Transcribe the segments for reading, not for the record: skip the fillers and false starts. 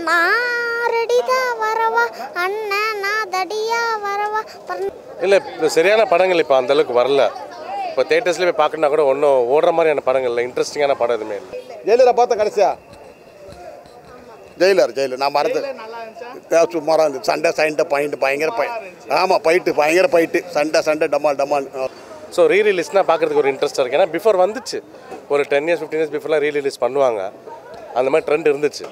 நான் ரெடிதா வரவா அண்ணன் நான் தடியா வரவா இல்லை இப்போ சரியான படங்கள் இப்போ அந்தளவுக்கு வரல. இப்போ தேட்டர்ஸ்லேயே போய் பார்க்கணுன்னா கூட ஒன்றும் ஓடுற மாதிரியான படங்கள் இல்லை, இன்ட்ரெஸ்டிங்கான படம் எதுவுமே இல்லை. ஜெயிலரை பார்த்த கடைசியா ஜெயிலர் நான் மறந்து சுமாராக இருந்துச்சு. சண்டை பயங்கர ஆமாம் பயங்கர சண்டை டமால். ஸோ ரீரிலீஸ்னால் பார்க்குறதுக்கு ஒரு இன்ட்ரெஸ்ட்டாக இருக்குது. ஏன்னா பிஃபோர் வந்துச்சு, ஒரு 10 years 15 years பிஃபோர்லாம் ரீரிலீஸ் பண்ணுவாங்க, அந்த மாதிரி ட்ரெண்ட் இருந்துச்சு.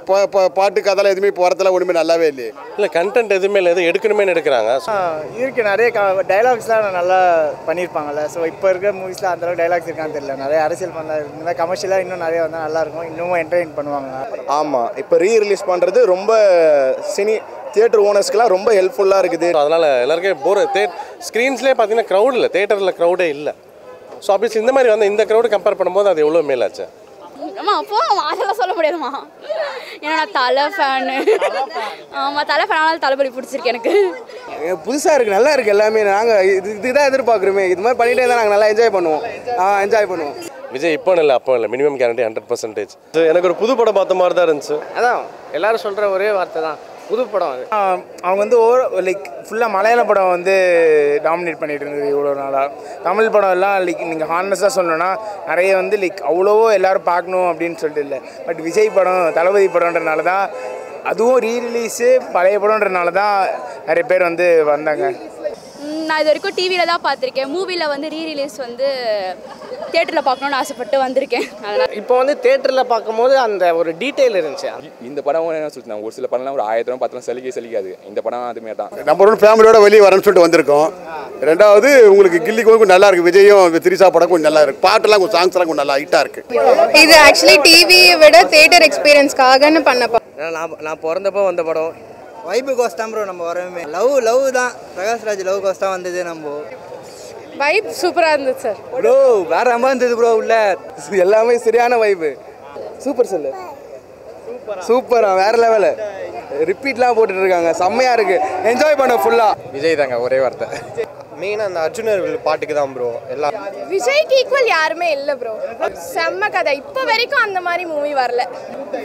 இப்போ பாட்டு கதைலாம் எதுவுமே இப்போ வரத்தில் ஒன்றுமே நல்லாவே இல்லையே. இல்லை கண்டென்ட் எதுவுமே இல்லை, எதுவும் எடுக்கணுமேனு எடுக்கிறாங்க. இருக்கு நிறைய டைலாக்ஸ்லாம் நல்லா பண்ணியிருப்பாங்கல்ல. ஸோ இப்போ இருக்கிற மூவிஸில் அந்தளவுக்கு டைலாக்ஸ் இருக்கான்னு தெரியல. நிறைய அரசியல் பண்ண இந்த மாதிரி கமர்ஷியலாக இன்னும் நிறைய வந்தால் நல்லாயிருக்கும், இன்னமும் என்டர்டெயின் பண்ணுவாங்க. ஆமாம், இப்போ ரீரிலீஸ் பண்ணுறது ரொம்ப தியேட்டர் ஓனர்ஸ்க்குலாம் ரொம்ப ஹெல்ப்ஃபுல்லாக இருக்குது. அதனால் எல்லாருக்கும் ஸ்க்ரீன்ஸ்லேயே பார்த்தீங்கன்னா க்ரௌட் இல்லை, தேட்டரில் க்ரௌடே இல்லை. ஸோ ஆப்வியஸ்லி இந்த மாதிரி வந்து இந்த க்ரௌடு கம்பேர் பண்ணும்போது அது எவ்வளோ மேலாச்சு. ஆமாம், அப்போ அதெல்லாம் சொல்ல முடியாதுமா, ஏன்னா நான் தலை ஃபேனு. ஆமாம், தலை ஃபேனால தளபதி பிடிச்சிருக்கு எனக்கு. புதுசாக இருக்குது, நல்லா இருக்குது எல்லாமே. நாங்கள் இதுதான் எதிர்பார்க்குறோமே, இது மாதிரி பண்ணிகிட்டே இருந்தால் நாங்கள் நல்லா என்ஜாய் பண்ணுவோம். விஜய் இப்போ இல்லை அப்போ இல்லை, மினிமம் கேரண்டி 100%. எனக்கு ஒரு புது படம் பார்த்த மாதிரி தான் இருந்துச்சு. அதான் எல்லாரும் சொல்கிற ஒரே வார்த்தை தான், புது படம் அது. அவங்க வந்து லைக் ஃபுல்லாக மலையாள படம் வந்து டாமினேட் பண்ணிட்டு இருந்தது இவ்வளோ நாளாக. தமிழ் படம் எல்லாம் லைக் நீங்கள் ஹானஸ்டாக சொல்லணும்னா நிறைய வந்து லைக் அவ்வளோவோ எல்லோரும் பார்க்கணும் அப்படின்னு சொல்லிட்டு இல்லை. பட் விஜய் படம் தளபதி படம்ன்றனால தான், அதுவும் ரீரிலீஸு பழைய படம்ன்றனால தான் நிறைய பேர் வந்து வந்தாங்க. நான் இது வரைக்கும் டிவியில் தான் பார்த்துருக்கேன். மூவியில் வந்து ரீரிலீஸ் வந்து தேட்டரில் பார்க்கணுன்னு ஆசைப்பட்டு வந்திருக்கேன். அதனால் இப்போ வந்து தேட்டரில் பார்க்கும்போது அந்த ஒரு டீட்டெயில் இருந்துச்சு. இந்த படம் என்ன சொல்லிட்டு ஒரு சில படம்லாம் ஒரு 1000 10 சலிக்காது. இந்த படம் அதுமாரி தான். நம்ம ஒரு ஃபேமிலியோட வெளியே வரேன்னு சொல்லிட்டு வந்திருக்கோம். ரெண்டாவது உங்களுக்கு கில்லி கொஞ்சம் நல்லா இருக்குது, விஜயும் திரிசா படம் கொஞ்சம் நல்லா இருக்குது, பாட்டெல்லாம் கொஞ்சம் சாங்ஸ்லாம் கொஞ்சம் நல்லா ஹிட்டாக இருக்குது. இது ஆக்சுவலி டிவியை விட தேட்டர் எக்ஸ்பீரியன்ஸ்க்காகன்னு பண்ணப்போ. நான் பிறந்தப்போ வந்த படம் வைபு கோஸ்தான் ப்ரோ. நம்ம வரவே லவ் தான், பிரகாஷ்ராஜ் லவ் கோஸ்தா வந்தது. நம்ம வைப் சூப்பராக இருந்தது சார். ப்ரோ வேற ரொம்ப இருந்தது ப்ரோ, உள்ள எல்லாமே சரியான வைபு. சூப்பர் சொல்லு, சூப்பரா வேற லெவலு. ரிப்பீட்லாம் போட்டுட்டு இருக்காங்க, செம்மையா இருக்கு, என்ஜாய் பண்ண ஃபுல்லா. விஜய் தாங்க ஒரே வார்த்தை. மெயினாக அந்த அர்ஜுனர் பாட்டுக்கு தான் ப்ரோ. எல்லாம் விஜய்க்கு ஈக்குவல் யாருமே இல்லை ப்ரோ. செம்ம கதை, இப்போ வரைக்கும் அந்த மாதிரி மூவி வரல.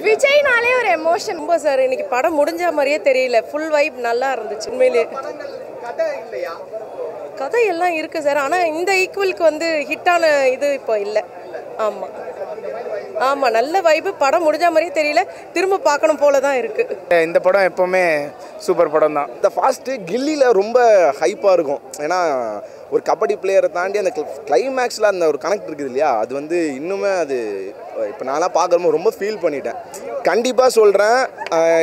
விஜய்னாலே ஒரு எமோஷன். ரொம்ப சார் இன்னைக்கு படம் முடிஞ்ச மாதிரியே தெரியல, ஃபுல் வைப் நல்லா இருந்துச்சு உண்மையிலே. கதை எல்லாம் இருக்கு சார், ஆனால் இந்த ஈக்குவலுக்கு வந்து ஹிட்டான இது இப்போ இல்லை. ஆமாம் நல்ல வைப்பு, படம் முடிஞ்ச மாதிரியே தெரியல, திரும்ப பார்க்கணும் போல தான் இருக்குது. இந்த படம் எப்போவுமே சூப்பர் படம் தான். இந்த ஃபாஸ்ட்டு கில்லியில் ரொம்ப ஹைப்பாக இருக்கும். ஏன்னா ஒரு கபடி பிளேயரை தாண்டி அந்த கிளைமேக்ஸில் அந்த ஒரு கனெக்ட் இருக்குது இல்லையா, அது வந்து இன்னுமே அது இப்போ நான்லாம் பார்க்குறப்போ ரொம்ப ஃபீல் பண்ணிட்டேன். கண்டிப்பாக சொல்கிறேன்,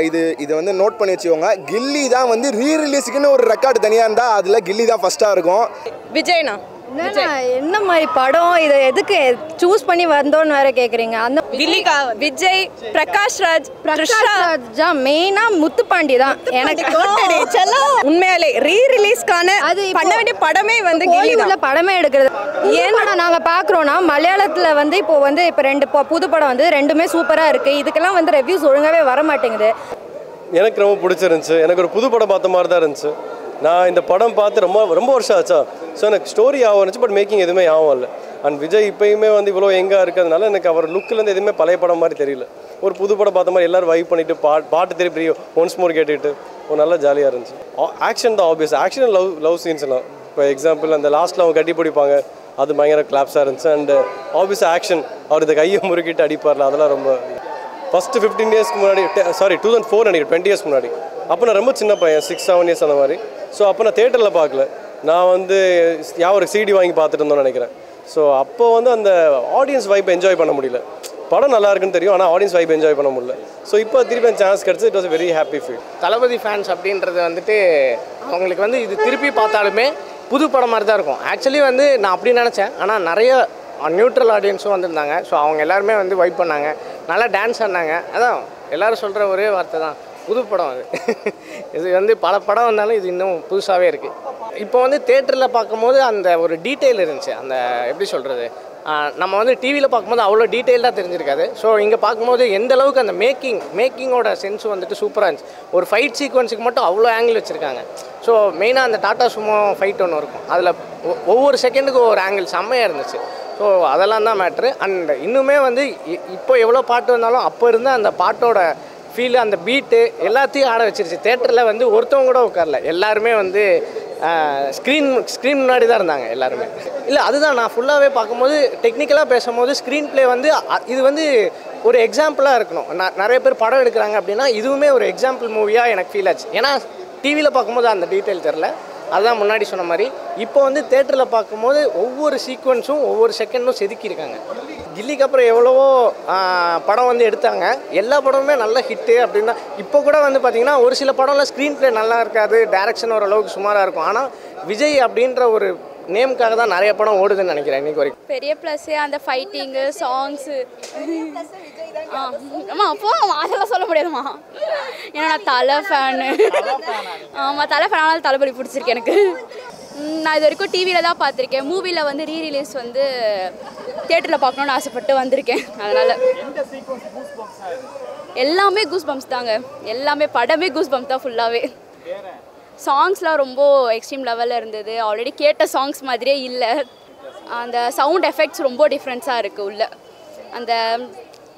இது வந்து நோட் பண்ணி வச்சுக்கோங்க. கில்லி தான் வந்து ரீரிலீஸுக்குன்னு ஒரு ரெக்கார்டு தனியாக இருந்தால் அதில் கில்லி தான் ஃபஸ்ட்டாக இருக்கும். விஜய்னா என்ன மாதிரி படம், இதை எதுக்கு சூஸ் பண்ணி வந்தோன்னு வேற கேக்குறீங்க? அந்த விஜய், பிரகாஷ்ராஜ் மெயினா முத்துப்பாண்டி தான் எனக்கு உண்மையாலே ரீரிலீஸ்க்கான பண்ண வேண்டிய படமே வந்து உள்ள படமே எடுக்கிறது. ஏன்னா நாங்க பாக்குறோம்னா மலையாளத்துல வந்து இப்போ 2 புது படம் வந்து ரெண்டுமே சூப்பரா இருக்கு. இதுக்கெல்லாம் வந்து ரிவ்யூஸ் ஒழுங்காவே வர மாட்டேங்குது. எனக்கு ரொம்ப பிடிச்சிருந்துச்சு. எனக்கு ஒரு புது படம் பார்த்த மாதிரி தான் இருந்துச்சு. நான் இந்த படம் பார்த்து ரொம்ப வருஷம் ஆச்சா. ஸோ எனக்கு ஸ்டோரி ஆகும் இருந்துச்சு, பட் மேக்கிங் எதுவுமே ஆகும் இல்லை. அண்ட் விஜய் இப்போயுமே வந்து இவ்வளோ எங்கே இருக்கிறதுனால எனக்கு அவர் லுக்கிலேருந்து எதுவுமே பழைய படம் மாதிரி தெரியல. ஒரு புது படம் பார்த்த மாதிரி எல்லோரும் வைப் பண்ணிவிட்டு பாட்டு திருப்பி ஒன்ஸ் மோர் கேட்டுட்டு ஒரு நல்ல ஜாலியாக இருந்துச்சு. ஆக்ஷன் தான் ஆப்வியஸ், ஆக்ஷன் லவ் சீன்ஸ்லாம். இப்போ எக்ஸாம்பிள் அந்த லாஸ்ட்டில் அவங்க கட்டி பிடிப்பாங்க, அது பயங்கர கிளாப்ஸாக இருந்துச்சு. அண்ட் ஆப்வியஸ் ஆக்ஷன், அவர் இந்த கையை முறுக்கிட்டு அடிப்பார்ல, அதெல்லாம் ரொம்ப. ஃபஸ்ட்டு 15 yearsக்கு முன்னாடி, 2004 நினைக்கிறேன், 20 years முன்னாடி. அப்போ நான் ரொம்ப சின்ன பையன், 6-7 years அந்த மாதிரி. ஸோ அப்போ நான் தேட்டரில் பார்க்கல, நான் வந்து ஒரு சிடி வாங்கி பார்த்துட்டு இருந்தோன்னு நினைக்கிறேன். ஸோ அப்போ வந்து அந்த ஆடியன்ஸ் வைப் என்ஜாய் பண்ண முடியல. படம் நல்லா இருக்குன்னு தெரியும், ஆனால் ஆடியன்ஸ் வைப் என்ஜாய் பண்ண முடியல. ஸோ இப்போ திருப்பி சான்ஸ் கிடச்சி, it was very happy feel. Thalapathy fans அப்படின்றது வந்துட்டு அவங்களுக்கு வந்து இது திருப்பி பார்த்தாலுமே புது படம் மாதிரி தான் இருக்கும். ஆக்சுவலி வந்து நான் அப்படி நினச்சேன், ஆனால் நிறைய நியூட்ரல் ஆடியன்ஸும் வந்திருந்தாங்க. ஸோ அவங்க எல்லாருமே வந்து வைப் பண்ணாங்க, நல்லா டான்ஸ் ஆடினாங்க. அதான் எல்லோரும் சொல்கிற ஒரே வார்த்தை தான், புது படம் அது. இது வந்து பல படம் வந்தாலும் இது இன்னும் புதுசாகவே இருக்குது. இப்போ வந்து தேட்டரில் பார்க்கும்போது அந்த ஒரு டீட்டெயில் இருந்துச்சு. அந்த எப்படி சொல்கிறது, நம்ம வந்து டிவியில் பார்க்கும்போது அவ்வளோ டீட்டெயில்டாக தெரிஞ்சிருக்காது. ஸோ இங்கே பார்க்கும்போது எந்த அளவுக்கு அந்த மேக்கிங்கோட சென்ஸ் வந்துட்டு சூப்பராக இருந்துச்சு. ஒரு ஃபைட் சீக்வன்ஸுக்கு மட்டும் அவ்வளோ ஆங்கிள் வச்சுருக்காங்க. ஸோ மெயினாக அந்த டாட்டா சுமோ ஃபைட் ஒன்று இருக்கும், அதில் ஒவ்வொரு செகண்டுக்கும் ஒரு ஆங்கிள் செம்மையாக இருந்துச்சு. ஸோ அதெல்லாம் தான் மேட்ரு. அண்ட் இன்னுமே வந்து இப்போ எவ்வளோ பாட்டு வந்தாலும் அப்போ இருந்த அந்த பாட்டோட ஃபீலு அந்த பீட்டு எல்லாத்தையும் ஆட வச்சிருச்சு. தேட்டரில் வந்து ஒருத்தவங்க கூட உட்காரல, எல்லாருமே வந்து ஸ்க்ரீன் முன்னாடி தான் இருந்தாங்க எல்லாருமே. இல்லை அதுதான் நான் ஃபுல்லாகவே பார்க்கும்போது டெக்னிக்கலாக பேசும்போது ஸ்க்ரீன் ப்ளே வந்து இது வந்து ஒரு எக்ஸாம்பிளாக இருக்கணும். நிறைய பேர் படம் எடுக்கிறாங்க அப்படின்னா இதுவுமே ஒரு எக்ஸாம்பிள் மூவியாக எனக்கு ஃபீல் ஆச்சு. ஏன்னா டிவியில் பார்க்கும்போது அந்த டீட்டெயில் தெரில, அதுதான் முன்னாடி சொன்ன மாதிரி. இப்போ வந்து தேட்டரில் பார்க்கும்போது ஒவ்வொரு சீக்வன்ஸும் ஒவ்வொரு செகண்டும் செதுக்கியிருக்காங்க. கில்லிக்கு அப்புறம் எவ்வளவோ படம் வந்து எடுத்தாங்க, எல்லா படமுமே நல்ல ஹிட்டு அப்படின்னா. இப்போ கூட வந்து பார்த்திங்கன்னா ஒரு சில படம்லாம் ஸ்க்ரீன் ப்ளே நல்லா இருக்காது, டைரக்ஷன் ஓரளவுக்கு சுமாராக இருக்கும். ஆனால் விஜய் அப்படின்ற ஒரு நேமுக்காக தான் நிறைய படம் ஓடுதுன்னு நினைக்கிறேன் இன்றைக்கி வரைக்கும். பெரிய ப்ளஸ்ஸே அந்த ஃபைட்டிங்கு, சாங்ஸு. ஆமாம், அப்போ அதெல்லாம் சொல்ல முடியாதுமா, ஏன்னா நான் தலை ஃபேனு. ஆமாம், தலை ஃபேனால தளபதி பிடிச்சிருக்கு எனக்கு. நான் இது வரைக்கும் டிவியில் தான் பார்த்துருக்கேன். மூவியில் வந்து ரீரிலீஸ் வந்து தியேட்டரில் பார்க்கணுன்னு ஆசைப்பட்டு வந்திருக்கேன். அதனால் எல்லாமே கூஸ் பம்ப்ஸ் தாங்க, எல்லாமே படமே கூஸ் பம்ப் தான் ஃபுல்லாகவே. சாங்ஸ்லாம் ரொம்ப எக்ஸ்ட்ரீம் லெவலில் இருந்தது. ஆல்ரெடி கேட்ட சாங்ஸ் மாதிரியே இல்லை. அந்த சவுண்ட் எஃபெக்ட்ஸ் ரொம்ப டிஃப்ரென்ஸாக இருக்குது உள்ள. அந்த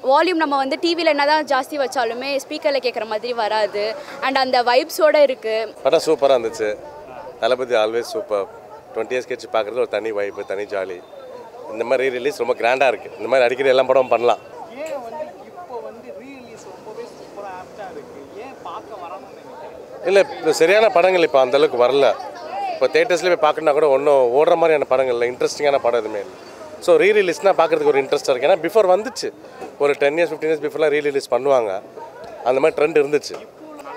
வால்யூம் நம்ம வந்து டிவியில் என்ன தான் ஜாஸ்தி வச்சாலுமே ஸ்பீக்கரில் கேட்குற மாதிரி வராது. அண்ட் அந்த வைப்ஸோடு இருக்குது. படம் சூப்பராக இருந்துச்சு. தளபதி ஆல்வேஸ் சூப்பர். 20 இயர்ஸ் கழிச்சு பார்க்குறது ஒரு தனி வைப்பு, தனி ஜாலி. இந்த மாதிரி ரிலீஸ் ரொம்ப கிராண்டாக இருக்குது. இந்த மாதிரி அடிக்கடி எல்லா படமும் பண்ணலாம். இல்லை, இப்போ சரியான படங்கள் இப்போ அந்தளவுக்கு வரல. இப்போ தேட்டர்ஸ்லேயே போய் பார்க்கணுன்னா கூட ஒன்றும் ஓடுற மாதிரியான படங்கள் இல்லை, இன்ட்ரெஸ்டிங்கான படம் எதுவுமே இல்லை. ஸோ ரீரிலீஸ்னால் பார்க்குறதுக்கு ஒரு இன்ட்ரெஸ்ட்டாக இருக்குது. ஏன்னா பிஃபோர் வந்துச்சு, ஒரு 10 இயர்ஸ் 15 இயர்ஸ் பிஃபோர்லாம் ரீரிலீஸ் பண்ணுவாங்க, அந்த மாதிரி ட்ரெண்ட் இருந்துச்சு.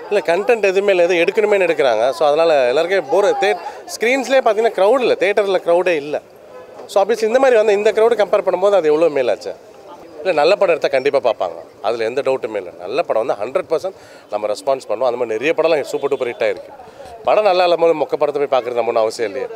இல்லை கண்டென்ட் எதுவுமே இல்லை, எதுவும் எடுக்கணுமே எடுக்கிறாங்க. ஸோ அதனால் எல்லாருக்கும் ஸ்க்ரீன்ஸ்லேயே பார்த்தீங்கன்னா க்ரௌட் இல்லை, தேட்டரில் க்ரௌடே இல்லை. ஸோ அப்படி இந்த மாதிரி வந்து இந்த க்ரௌடு கம்பேர் பண்ணும்போது அது எவ்வளோ மேலாச்சு. இல்லை நல்ல படம் எடுத்தால் கண்டிப்பாக பார்ப்பாங்க, அதில் எந்த டவுட்டுமே இல்லை. நல்ல படம் வந்து 100% நம்ம ரெஸ்பான்ஸ் பண்ணுவோம். அந்த மாதிரி நிறைய படம்லாம் சூப்பர் டூப்பர் ஹிட் ஆகிருக்கு. படம் நல்லா இல்லாமல் மொக்க படத்தை போய் பார்க்குறது நம்ம ஒன்றும் அவசியம் இல்லையே.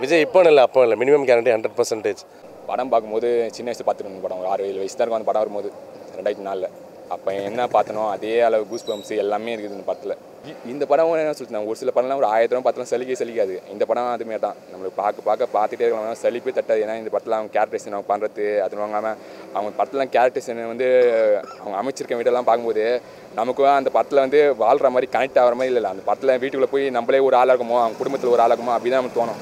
விஜய் இப்போ இல்லை அப்போ இல்லை, மினிமம் கேரண்டி 100%. படம் பார்க்கும்போது சின்ன வயசு பார்த்துட்டு படம் ஒரு 6-7 வயசு தான் இருக்கும் அந்த படம் வரும்போது 2004. அப்போ என்ன பார்த்தனோ அதே அளவு கூஸ் பம்ப்ஸ் எல்லாமே இருக்குது இந்த படத்தில். இந்த படம் என்ன சொல்லிட்டு ஒரு சில படம்லாம் ஒரு 1000 தடவை பார்த்தாலும் சலிக்காது. இந்த படம் அதுமாரி தான், நம்மளுக்கு பார்த்துட்டே இருக்கலாம், சலிப்பே தட்டாது. ஏன்னா இந்த படத்தில் அவங்க கேரக்டரைசேஷன் அவங்க பண்ணுறது அது வாங்காமல் அவங்க படத்துலாம் கேரக்டரைசேஷன் வந்து அவங்க அமைச்சிருக்க வீடெல்லாம் பார்க்கும்போது நமக்கு அந்த படத்தில் வந்து வாழ்கிற மாதிரி கனெக்ட் ஆகிற மாதிரி இல்லை. அந்த படத்தில் வீட்டுக்குள்ளே போய் நம்மளே ஒரு ஆளாக இருக்குமோ, அவங்க குடும்பத்தில் ஒரு ஆளாக இருக்குமோ அப்படி தான் நமக்கு தோணும்.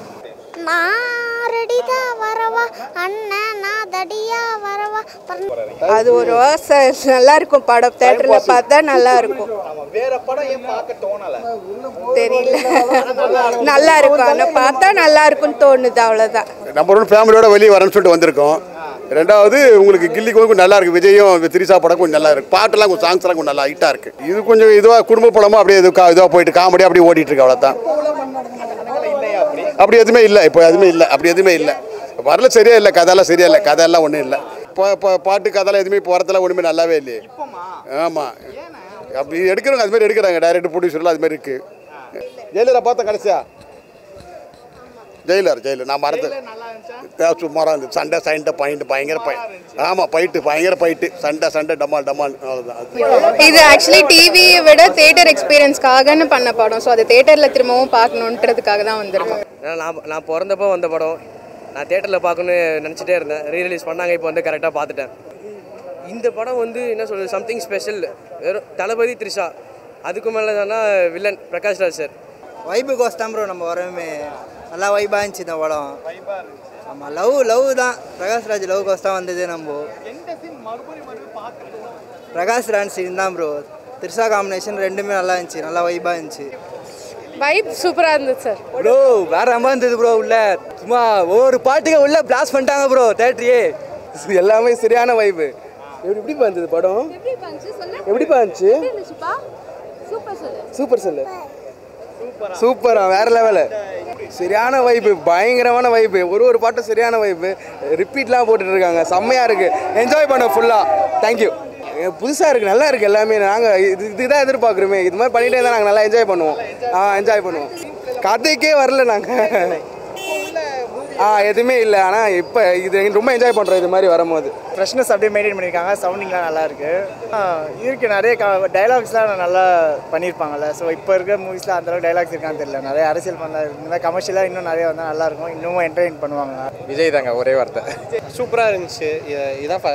அது ஒரு நல்லா இருக்கும் படம், தேட்டர்ல பார்த்தா நல்லா இருக்கும். வேற படம் ஏன் பார்க்க தோணல தெரியல, நல்லா இருக்கும், ஆனா பார்த்தா நல்லா இருக்கும்னு தோணுது, அவ்வளவுதான். நம்பர் 1 ஃபேமிலியோட வெளியே வரேன்னு சொல்லிட்டு வந்திருக்கோம். ரெண்டாவது உங்களுக்கு கில்லி கொஞ்சம் நல்லா இருக்குது, விஜயும் திரிசா படம் கொஞ்சம் நல்லா இருக்குது, பாட்டெல்லாம் கொஞ்சம் சாங்ஸ்லாம் கொஞ்சம் நல்லா ஹிட்டாக இருக்குது. இது கொஞ்சம் இதுவாக குடும்ப படமாக அப்படியே இதுவாக போயிட்டு காமெடியாக அப்படியே ஓடிட்டு இருக்கு, அவ்வளோதான். அப்படி எதுவுமே இல்லை, இப்போ எதுவுமே இல்லை, அப்படி எதுவுமே இல்லை. வரல சரியா இல்லை, கதையெல்லாம் சரியா இல்லை, கதையெல்லாம் ஒன்றும் இல்லை. இப்போ பாட்டு கதையெல்லாம் எதுவுமே இப்போ வரத்தில் ஒன்றுமே நல்லாவே இல்லையே. ஆமாம், அப்படி எடுக்கிறவங்க அதுமாதிரி எடுக்கிறாங்க, டைரக்டர் ப்ரொடியூசர்லாம் அதுமாதிரி இருக்குது. ஜெயிலரை பார்த்தேன் கடைசியா, ஜெயிலர் நான் மறந்து சும்மாராக இருந்துச்சு. சண்டை சண்டை பாயிண்ட் பயங்கர ஆமாம் ஃபைட்டு பயங்கர ஃபைட்டு, சண்டை டமால் அவ்வளோதான். இது ஆக்சுவலி டிவியை விட தேட்டர் எக்ஸ்பீரியன்ஸ்க்காகன்னு பண்ண படம். ஸோ அது தேட்டரில் திரும்பவும் பார்க்கணுன்றதுக்காக தான் வந்திருக்கோம். நான் பிறந்தப்போ வந்த படம், நான் தேட்டரில் பார்க்கணுன்னு நினச்சிட்டே இருந்தேன். ரீரிலீஸ் பண்ணாங்க, இப்போ வந்து கரெக்டாக பார்த்துட்டேன். இந்த படம் வந்து என்ன சொல்கிறது, சம்திங் ஸ்பெஷல். வெறும் தளபதி த்ரிஷா, அதுக்கு மேலே தானே villain Prakash Raj sir. Vibe கோஸ்தான் ப்ரோ, நம்ம வரவே நல்லா வைபாக இருந்துச்சு இந்த படம். ஆமாம், லவ் தான், பிரகாஷ் ராஜ் லவ் கோஸ்தான் வந்தது. நம்ம பிரகாஷ் ராஜ் சீன் தான் ப்ரோ, த்ரிஷா காம்பினேஷன் ரெண்டுமே நல்லா இருந்துச்சு, நல்லா வைபாக இருந்துச்சு. வைப் சூப்பராக இருந்துச்சு சார். ப்ரோ வேற அம்மா இருந்தது ப்ரோ, உள்ள சும்மா ஒவ்வொரு பாட்டுக்கு உள்ள பிளாஸ் பண்ணிட்டாங்க ப்ரோ தேட்டரியே. எல்லாமே சரியான வைப்பு. எப்படிப்பா இருந்தது படம்? எப்படிப்பா இருந்துச்சு? சூப்பர் சொல்லு. சூப்பரா, வேற லெவலு, சரியான வைப்பு, பயங்கரமான வைப்பு. ஒரு பாட்டும் சரியான வைப்பு, ரிப்பீட்லாம் போட்டுட்டு இருக்காங்க, செம்மையாக இருக்குது, என்ஜாய் பண்ண ஃபுல்லாக. தேங்க்யூ. புதுசாக இருக்குது, நல்லா இருக்குது எல்லாமே. நாங்கள் இதுதான் எதிர்பார்க்குறோமே, இது மாதிரி பண்ணிகிட்டே இருந்தால் நாங்கள் நல்லா என்ஜாய் பண்ணுவோம். என்ஜாய் பண்ணுவோம். கதைக்கே வரல நாங்கள், எதுவுமே இல்லை. ஆனால் இப்போ இது ரொம்ப என்ஜாய் பண்ணுறோம் இது மாதிரி வரும்போது. ஃப்ரெஷ்னஸ் அப்படியே மெயின்டைன் பண்ணியிருக்காங்க, சவுண்டிங்லாம் நல்லா இருக்குது. நிறைய டைலாக்ஸ்லாம் நல்லா பண்ணியிருப்பாங்கல்ல. ஸோ இப்போ இருக்கிற மூவிஸில் அந்தளவுக்கு டைலாக்ஸ் இருக்கான்னு தெரியல. நிறைய அரசியல் பண்ணல, இந்த மாதிரி கமர்ஷியலாக இன்னும் நிறைய வந்தால் நல்லாயிருக்கும், இன்னமும் என்டர்டெயின் பண்ணுவாங்க. விஜய் தாங்க ஒரே வார்த்தை. சூப்பராக இருந்துச்சு. இதான்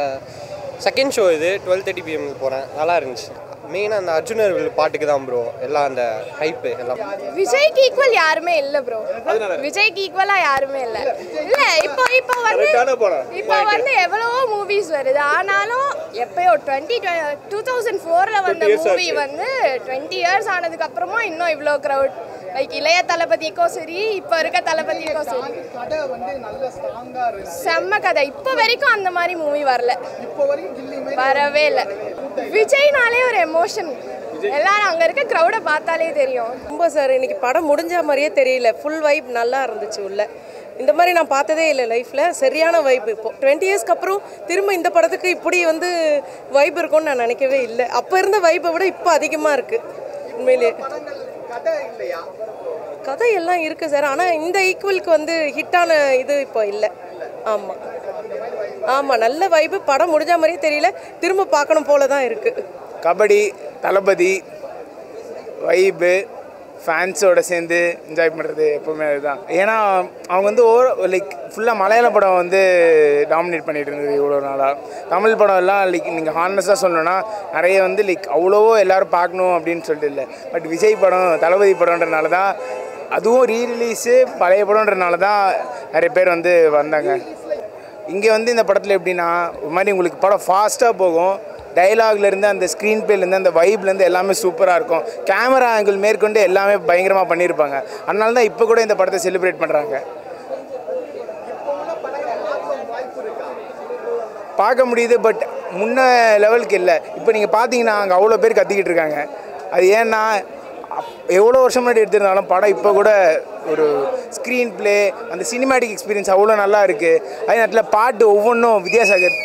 செகண்ட் ஷோ இது 12:30 PM போகிறேன். நல்லா இருந்துச்சு. மெயினாக அந்த அர்ஜுனர் பாட்டுக்கு தான் ப்ரோ எல்லாம் அந்த ஹைப்பு எல்லாம். விஜய்க்கு ஈக்குவல் யாருமே இல்லை ப்ரோ. விஜய்க்கு ஈக்குவலாக யாருமே இல்லை. இல்லை இப்போ வந்து எவ்வளவோ மூவிஸ் வருது. ஆனாலும் எப்பயோ 2004 வந்த மூவி வந்து 20 years ஆனதுக்கு அப்புறமா இன்னும் இவ்வளோ க்ரௌட். லைக் இளைய தளபதிக்கும் சரி இப்போ இருக்க தளபதிக்கும் சரி செம்ம கதை. இப்போ வரைக்கும் அந்த மாதிரி மூவி வரல, வரவே இல்லை. விஜய்னாலே ஒரு எமோஷன். எல்லாரும் அங்கே இருக்க க்ரௌடை பார்த்தாலே தெரியும். ரொம்ப சார் இன்னைக்கு படம் முடிஞ்ச மாதிரியே தெரியல. ஃபுல் வைப் நல்லா இருந்துச்சு உள்ள. இந்த மாதிரி நான் பார்த்ததே இல்லை லைஃப்பில். சரியான வைப். இப்போ 20 yearsக்கு அப்புறம் திரும்ப இந்த படத்துக்கு இப்படி வந்து வைப் இருக்கும்னு நான் நினைக்கவே இல்லை. அப்போ இருந்த வைப்பை விட இப்போ அதிகமாக இருக்குது உண்மையிலே. கதையெல்லாம் இருக்குது சார். ஆனால் இந்த ஈக்குவலுக்கு வந்து ஹிட்டான இது இப்போ இல்லை. ஆமாம் ஆமாம் நல்ல வைப்பு. படம் முடிஞ்ச மாதிரியே தெரியல. திரும்ப பார்க்கணும் போல தான் இருக்குது. கபடி தளபதி வைப்பு ஃபேன்ஸோட சேர்ந்து என்ஜாய் பண்ணுறது எப்போவுமே அதுதான். ஏன்னா அவங்க வந்து லைக் ஃபுல்லாக மலையாள படம் வந்து டாமினேட் பண்ணிகிட்டு இருந்தது இவ்வளோ நாளாக. தமிழ் படம் எல்லாம் லைக் நீங்கள் ஹானஸ்டாக சொல்லணும்னா நிறைய வந்து லைக் அவ்வளோவோ எல்லோரும் பார்க்கணும் அப்படின்னு சொல்லிட்டு இல்லை. பட் விஜய் படம் தளபதி படம்ன்றனால தான், அதுவும் ரீரிலீஸு பழைய படம்ன்றனால தான் நிறைய பேர் வந்து வந்தாங்க. இங்கே வந்து இந்த படத்தில் எப்படின்னா ஒரு மாதிரி உங்களுக்கு படம் ஃபாஸ்ட்டாக போகும். டைலாக்லேருந்து அந்த ஸ்க்ரீன் பிளேலேருந்து அந்த வைப்லேருந்து எல்லாமே சூப்பராக இருக்கும். கேமரா ஆங்கிள் மேற்கொண்டு எல்லாமே பயங்கரமாக பண்ணியிருப்பாங்க. அதனால தான் இப்போ கூட இந்த படத்தை செலிப்ரேட் பண்ணுறாங்க. பார்க்க முடியுது, பட் முன்ன லெவலுக்கு இல்லை. இப்போ நீங்கள் பார்த்தீங்கன்னா அங்கே அவ்வளோ பேர் கத்திக்கிட்டு இருக்காங்க. அது ஏன்னா எவ்வளோ வருஷம் முன்னாடி எடுத்திருந்தாலும் படம் இப்போ கூட ஒரு ஸ்க்ரீன் பிளே அந்த சினிமேட்டிக் எக்ஸ்பீரியன்ஸ் அவ்வளோ நல்லா இருக்குது. அதே நேரத்தில் பாட்டு ஒவ்வொன்றும் வித்யாசாகர்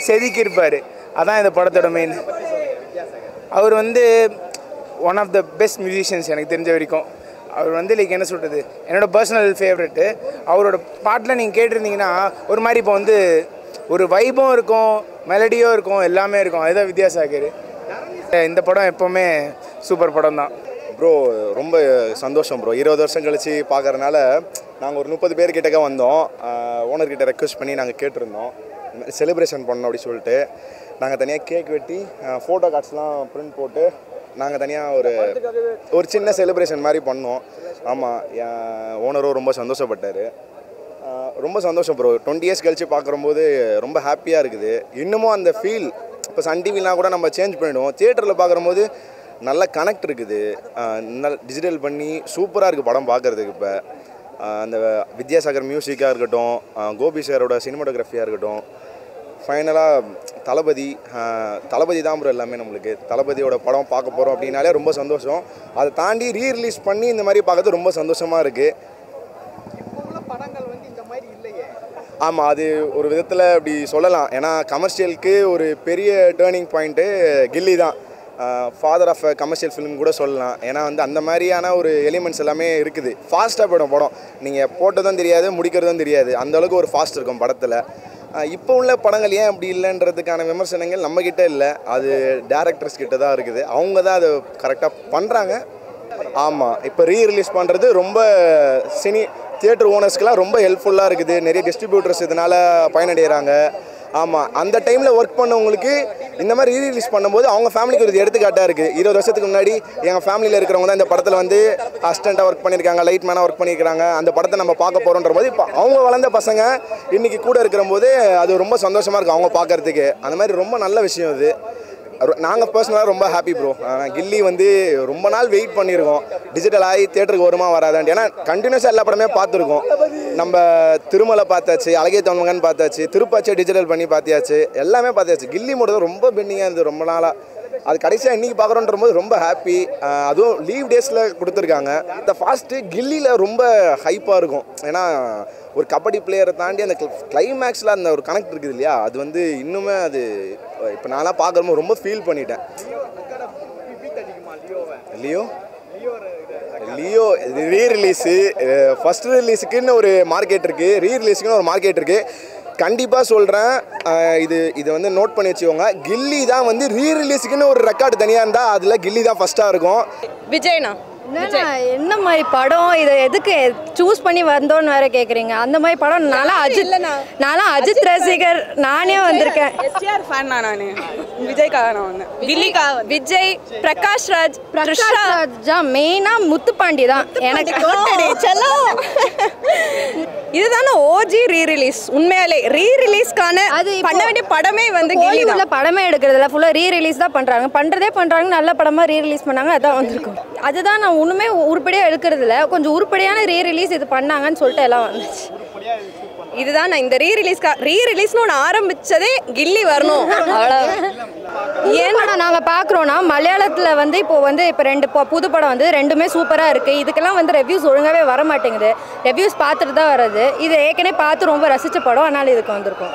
செதுக்கியிருப்பார். அதான் இந்த படத்தோட மெயின். அவர் வந்து one of the best musicians எனக்கு தெரிஞ்ச வரைக்கும். அவர் வந்து லைக் என்ன சொல்கிறது, என்னோடய பர்சனல் ஃபேவரெட்டு. அவரோட பாட்டில் நீங்கள் கேட்டிருந்தீங்கன்னா ஒரு மாதிரி இப்போ வந்து ஒரு வைபும் இருக்கும், மெலடியும் இருக்கும், எல்லாமே இருக்கும். அதுதான் வித்யாசாகர். இந்த படம் எப்போவுமே சூப்பர் படம் தான் ப்ரோ. ரொம்ப சந்தோஷம் ப்ரோ. 20 வருஷம் கழித்து பார்க்குறதுனால நாங்கள் ஒரு 30 பேர்கிட்டக்க வந்தோம். ஓனர்கிட்ட ரெக்வஸ்ட் பண்ணி நாங்கள் கேட்டிருந்தோம் செலிப்ரேஷன் பண்ணோம் அப்படி சொல்லிட்டு. நாங்கள் தனியாக கேக் வெட்டி ஃபோட்டோ கார்ட்ஸ்லாம் ப்ரிண்ட் போட்டு நாங்கள் தனியாக ஒரு சின்ன செலிப்ரேஷன் மாதிரி பண்ணோம். ஆமாம், என் ஓனரும் ரொம்ப சந்தோஷப்பட்டார். ரொம்ப சந்தோஷம் ப்ரோ. 20 years கழித்து பார்க்கும்போது ரொம்ப ஹாப்பியாக இருக்குது. இன்னமும் அந்த ஃபீல் இப்போ சன் டிவிலாம் கூட நம்ம சேஞ்ச் பண்ணிவிடுவோம். தியேட்டரில் பார்க்கும்போது நல்ல கனெக்ட் இருக்குது. நல்ல டிஜிட்டல் பண்ணி சூப்பராக இருக்குது படம் பார்க்குறதுக்கு. இப்போ அந்த வித்யாசாகர் மியூசிக்காக இருக்கட்டும், கோபி சாரோட சினிமாட்டோகிராஃபியாக இருக்கட்டும், ஃபைனலாக தளபதி தான் ப்ரோ எல்லாமே. நம்மளுக்கு தளபதியோட படம் பார்க்க போகிறோம் அப்படின்னாலே ரொம்ப சந்தோஷம். அதை தாண்டி ரீரிலீஸ் பண்ணி இந்த மாதிரி பார்க்கறது ரொம்ப சந்தோஷமாக இருக்குது. ஆமாம், அது ஒரு விதத்தில் அப்படி சொல்லலாம். ஏன்னா கமர்ஷியலுக்கு ஒரு பெரிய டேர்னிங் பாயிண்ட்டு கில்லி தான். ஃபாதர் ஆஃப் கமர்ஷியல் ஃபிலிம் கூட சொல்லலாம். ஏன்னா வந்து அந்த மாதிரியான ஒரு எலிமெண்ட்ஸ் எல்லாமே இருக்குது. ஃபாஸ்ட்டாக போய்டும் படம். நீங்கள் போட்டதும் தெரியாது, முடிக்கிறதும் தெரியாது. அந்தளவுக்கு ஒரு ஃபாஸ்ட் இருக்கும் படத்தில். இப்போ உள்ள படங்கள் ஏன் அப்படி இல்லைன்றதுக்கான விமர்சனங்கள் நம்மக்கிட்ட இல்லை, அது டேரக்டர்ஸ் கிட்ட தான் இருக்குது. அவங்க தான் அதை கரெக்டாக பண்ணுறாங்க. ஆமாம், இப்போ ரீரிலீஸ் பண்ணுறது ரொம்ப தியேட்டர் ஓனர்ஸ்க்கெலாம் ரொம்ப ஹெல்ப்ஃபுல்லாக இருக்குது. நிறைய டிஸ்ட்ரிபியூட்டர்ஸ் இதனால் பயனடைகிறாங்க. ஆமாம், அந்த டைமில் ஒர்க் பண்ணவங்களுக்கு இந்த மாதிரி ரீரிலீஸ் பண்ணும்போது அவங்க ஃபேமிலிக்கு ஒரு எடுத்துக்காட்டாக இருக்குது. 20 வருஷத்துக்கு முன்னாடி எங்கள் ஃபேமிலியில் இருக்கிறவங்க தான் இந்த படத்தில் வந்து அசிஸ்டண்ட்டாக ஒர்க் பண்ணியிருக்காங்க, லைட் மேனாக ஒர்க் பண்ணியிருக்காங்க. அந்த படத்தை நம்ம பார்க்க போகிறோன்ற போது இப்போ அவங்க வளர்ந்த பசங்க இன்றைக்கி கூட இருக்கிற போது அது ரொம்ப சந்தோஷமாக இருக்குது அவங்க பார்க்குறதுக்கு. அந்த மாதிரி ரொம்ப நல்ல விஷயம் இது. நாங்கள் பர்சனலாக ரொம்ப ஹாப்பி ப்ரோ. கில்லி வந்து ரொம்ப நாள் வெயிட் பண்ணியிருக்கோம். டிஜிட்டல் ஆகி தியேட்டருக்கு வருமா வராதான்ட்டு. ஏன்னா கண்டினியூஸாக எல்லா படமே பார்த்துருக்கோம். நம்ம திருமலை பார்த்தாச்சு, அழகிய தமிழகன் பார்த்தாச்சு, திருப்பாச்சியை டிஜிட்டல் பண்ணி பார்த்தியாச்சு, எல்லாமே பார்த்தாச்சு. கில்லி மட்டும் ரொம்ப பெண்டிங்காக இருந்தது ரொம்ப நாளாக. அது கடைசியாக இன்றைக்கி பார்க்குறோன்ற போது ரொம்ப ஹாப்பி. அதுவும் லீவ் டேஸில் கொடுத்துருக்காங்க. இந்த ஃபாஸ்ட்டு கில்லியில் ரொம்ப ஹைப்பாக இருக்கும். ஏன்னா ஒரு கபடி பிளேயரை தாண்டி அந்த கிளைமேக்ஸில் அந்த ஒரு கனெக்ட் இருக்குது இல்லையா, அது வந்து இன்னுமே அது இப்போ நான்லாம் பார்க்குறப்போ ரொம்ப ஃபீல் பண்ணிட்டேன். லியோ ரீரிலீஸு ஃபஸ்ட் ரிலீஸுக்குன்னு ஒரு மார்க்கெட் இருக்குது, ரீரிலீஸுக்குன்னு ஒரு மார்க்கெட் இருக்குது. கண்டிப்பாக சொல்கிறேன், இது வந்து நோட் பண்ணி வச்சுக்கோங்க. கில்லி தான் வந்து ரீரிலீஸுக்குன்னு ஒரு ரெக்கார்டு தனியாக இருந்தால் அதில் கில்லி தான் ஃபஸ்ட்டாக இருக்கும். விஜய்னா என்ன மாதிரி படம் இதை எதுக்கு சூஸ் பண்ணி வந்தோன்னு வேற கேட்குறீங்க? அந்த மாதிரி படம் நான்லாம் அஜித் ரசிகர், நானே வந்திருக்கேன். எஸ்டிஆர் ஃபேன் நான் விஜய்க்காக நான் வந்தேன். வில்லிக்காக விஜய், பிரகாஷ் ராஜ், மெயினாக முத்துப்பாண்டி தான் எனக்கு. இதுதானே ஓஜி ரீரிலீஸ். உண்மையாலே ரீரிலீஸ்க்கான அது பண்ண வேண்டிய படமே வந்து உள்ள படமே எடுக்கிறதுல ஃபுல்லாக ரீரிலீஸ் தான் பண்ணுறாங்க. நல்ல படமாக ரீரிலீஸ் பண்ணாங்க, அதான் வந்திருக்கும். அதுதான் நான் ஒன்றுமே உருப்படியாக எடுக்கிறதுல கொஞ்சம் உருப்படியான ரீரிலீஸ் இது பண்ணாங்கன்னு சொல்லிட்டு எல்லாம் வந்துச்சு. இதுதான் நான் இந்த ரீரிலீஸ்னு ஒன்று ஆரம்பித்ததே கில்லி வரணும் அவ்வளோதான். ஏன் படம் நாங்கள் பார்க்குறோன்னா மலையாளத்தில் வந்து இப்போ ரெண்டு புது படம் வந்து ரெண்டுமே சூப்பராக இருக்குது. இதுக்கெல்லாம் வந்து ரெவ்யூஸ் ஒழுங்காகவே வர மாட்டேங்குது. ரெவ்யூஸ் பார்த்துட்டு தான் வருது. இது ஏற்கனவே பார்த்து ரொம்ப ரசித்த படம், அதனால் இதுக்கு வந்திருக்கும்.